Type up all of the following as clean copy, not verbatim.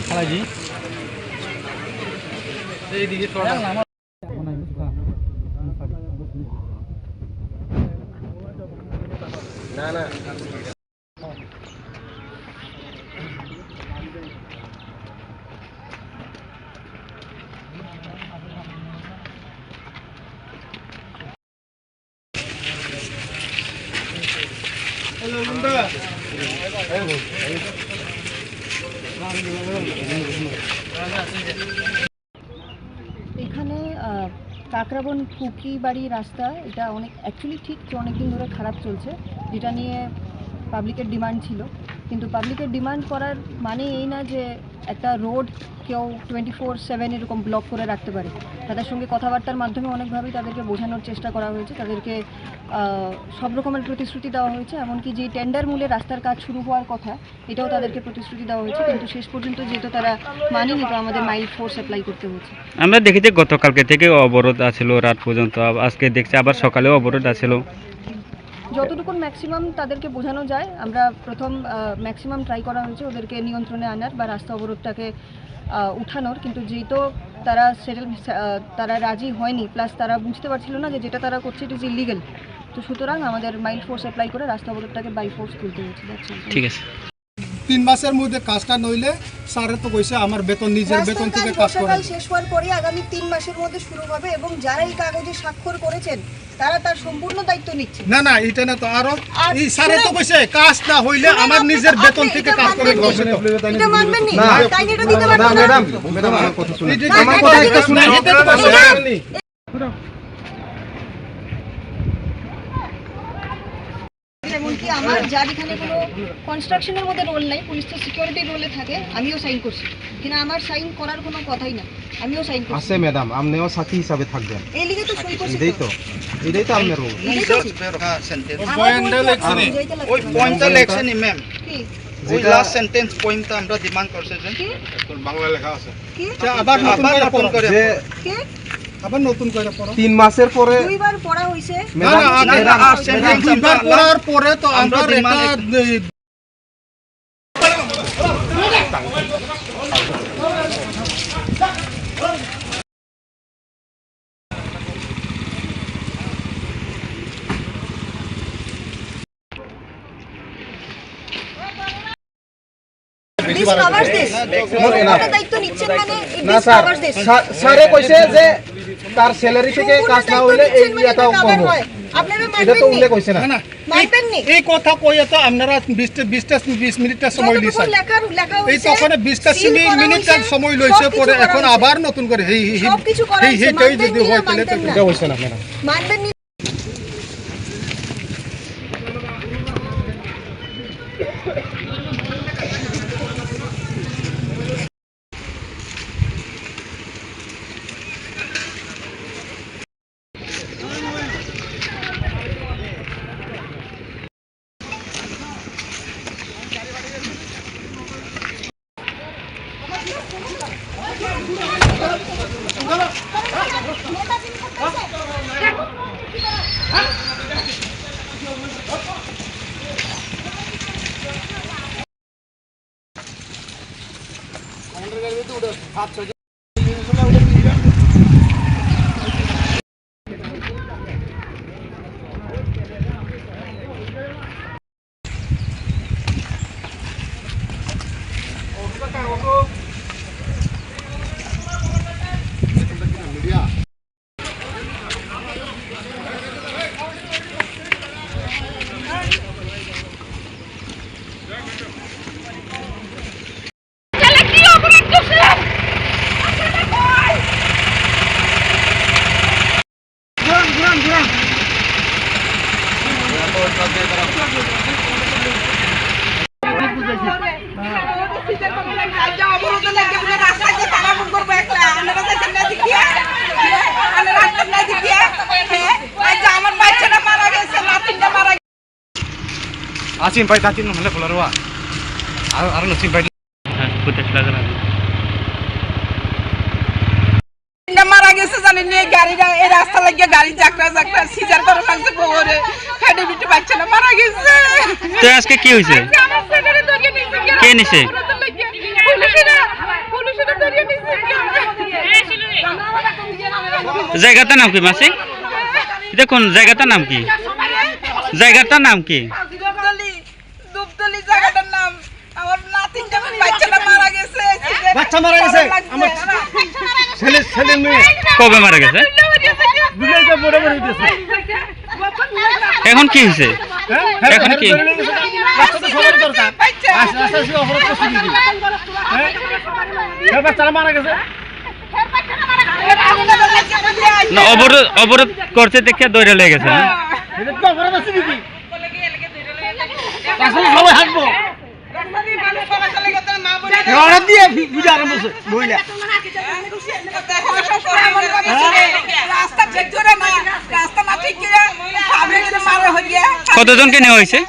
খালাজি এইদিকে ছোড়া না না হ্যালো বন্ধু এখানে কাকরাবন কুকি বাড়ি রাস্তা এটা অ্যাকচুয়ালি ঠিক অনেকদিন ধরে খারাপ চলছে, যেটা নিয়ে পাবলিকের ডিমান্ড ছিল। কিন্তু পাবলিকের ডিমান্ড করার মানে এই না যে একটা রোড কেউ 24/7 এরকম ব্লক করে রাখতে পারে। তাদের সঙ্গে কথাবার্তার মাধ্যমে অনেকভাবেই তাদেরকে বোঝানোর চেষ্টা করা হয়েছে, তাদেরকে সব রকমের প্রতিশ্রুতি দেওয়া হয়েছে, এমনকি যে টেন্ডার মূলে রাস্তার কাজ শুরু হওয়ার কথা এটাও তাদেরকে প্রতিশ্রুতি দেওয়া হয়েছে। কিন্তু শেষ পর্যন্ত যেহেতু তারা মানেনি, তো আমাদের মাইল ফোর্স অ্যাপ্লাই করতে হয়েছে। আমরা দেখি যে গতকালকে থেকে অবরোধ আছিল রাত পর্যন্ত, আজকে দেখছি আবার সকালেও অবরোধ আছিল। যতটুকু ম্যাক্সিমাম তাদেরকে বোঝানো যায়, আমরা প্রথম ম্যাক্সিমাম ট্রাই করা হয়েছে ওদেরকে নিয়ন্ত্রণে আনার বা রাস্তা অবরোধটাকে উঠানোর। কিন্তু যেহেতু তারা রাজি হয়নি, প্লাস তারা বুঝতে পারছিল না যে যেটা তারা করছে ইট ইজ ইলিগাল, তো সুতরাং আমাদের মাইল ফোর্স অ্যাপ্লাই করে রাস্তা অবরোধটাকে বাই ফোর্স তুলতে হয়েছে। ঠিক আছে, 3 মাসের মধ্যে কাজটা নইলে স্যারে তো কইছে আমার বেতন নিজের বেতন থেকে কাজ করা শেষ হওয়ার পরে আগামী 3 মাসের মধ্যে শুরু হবে, এবং যারা এই কাগজে স্বাক্ষর করেছেন তারা তার সম্পূর্ণ দায়িত্ব নিচ্ছে। না না এটা না তো, আরো এই স্যারে তো কইছে কাজ না হইলে আমার নিজের বেতন থেকে কাজ করে বসে। এটা মানবেন না, তাই এটা দিতে পারবেন না। ম্যাডাম আমার কথা শুনুন, আমার কথা একটু শুনুন। এমনকি আমার যার এখানে কোনো কনস্ট্রাকশনের মধ্যে রোল নাই, পুলিশ তো সিকিউরিটি রোলে থাকে, আমিও সাইন করছি, কিন্তু আমার সাইন করার কোনো কথাই না, আমিও সাইন করছি। আছে ম্যাডাম, আপনিও সাথী হিসাবে থাকবেন। এই লিগে তো সই করছি। এটাই তো আপনার রোল। ওই পয়েন্টটা লেখছেন ম্যাম, ওই লাস্ট সেন্টেন্স পয়েন্টটা আমরা ডিমান্ড করছি যে তোর বাংলা লেখা আছে কি আবার নতুন করে যে কি আবার নতুন করে পড়ো। 3 মাসের পরে দুইবার পড়া হইছে। না না আর সেন্টেন্স দুইবার পড়ার পরে তো আমরা এটা স্যারে কইছে যে তার স্যালারি থেকে কাজ না হইলে এই এটাও করব। এটা তো উল্লেখ কইছে না। এই কথা কইয়া তো আপনারা 20 মিনিট সময় লিছেন। এই তখন 20 মিনিট সময় লইছে, পরে এখন আবার নতুন করে এইটাই যদি হয় তাহলে তো এটা হইছে না আপনারা মানবেন না। আসিন ভাই তাতিন হলে বলারওয়া আর নসিব ভাই হ্যাঁ ফুটেজ লাগা মারা গেছে জানেন এই গাড়িটা এই রাস্তা লাগিয়ে গাড়ি চাকরা সিজার করে লাগছে গোবরে ফেডে বিটে পাচ্ছে না মারা গেছে। তো আজকে কি হয়েছে? আমার ছেলেরে ধরে নিছে কে নিছে? পুলিশেরা ধরে নিছে। জায়গাটার নাম কি মাসি? এটা কোন জায়গাটার নাম কি? জায়গাটার নাম কি? দুবতলি জায়গাটার নাম। আমার নাতিটা বাচ্চাটা মারা গেছে। বাচ্চা মারা গেছে আমার ছেলে মেয়ে কবে মারা গেছে? দুনিয়াতে বড় বড় হইতেছে এখন কি হয়েছে? এখন কি? রাস্তা তো সবার দরকার আস্তে আস্তে অপরাধ করতে দিবি হ্যাঁ বাচ্চারা মারা গেছে না অবরোধ করতে দেখে দৌড়ে লেগে গেছে না? এটা তো অপরাধ আছে দিবি আসলে সবাই হাঁটবো অর্ডার দিয়ে ভিডিও আরম্ভ হচ্ছে মহিলা রাস্তা ঠিক করে না রাস্তা না ঠিক করে ভাবে যে মারা হয়ে গিয়া কতজনকে নেওয়া হয়েছে?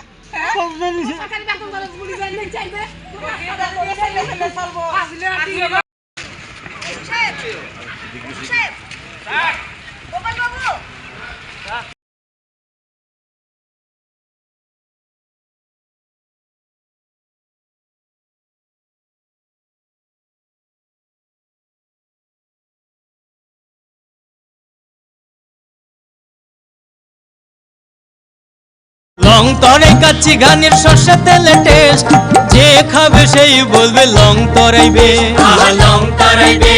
লং তরে কাচ্চি গানের সর্ষে তেলে টেস্ট যে খাবে সেই বলবে লং তরাইবে লং তরাইবে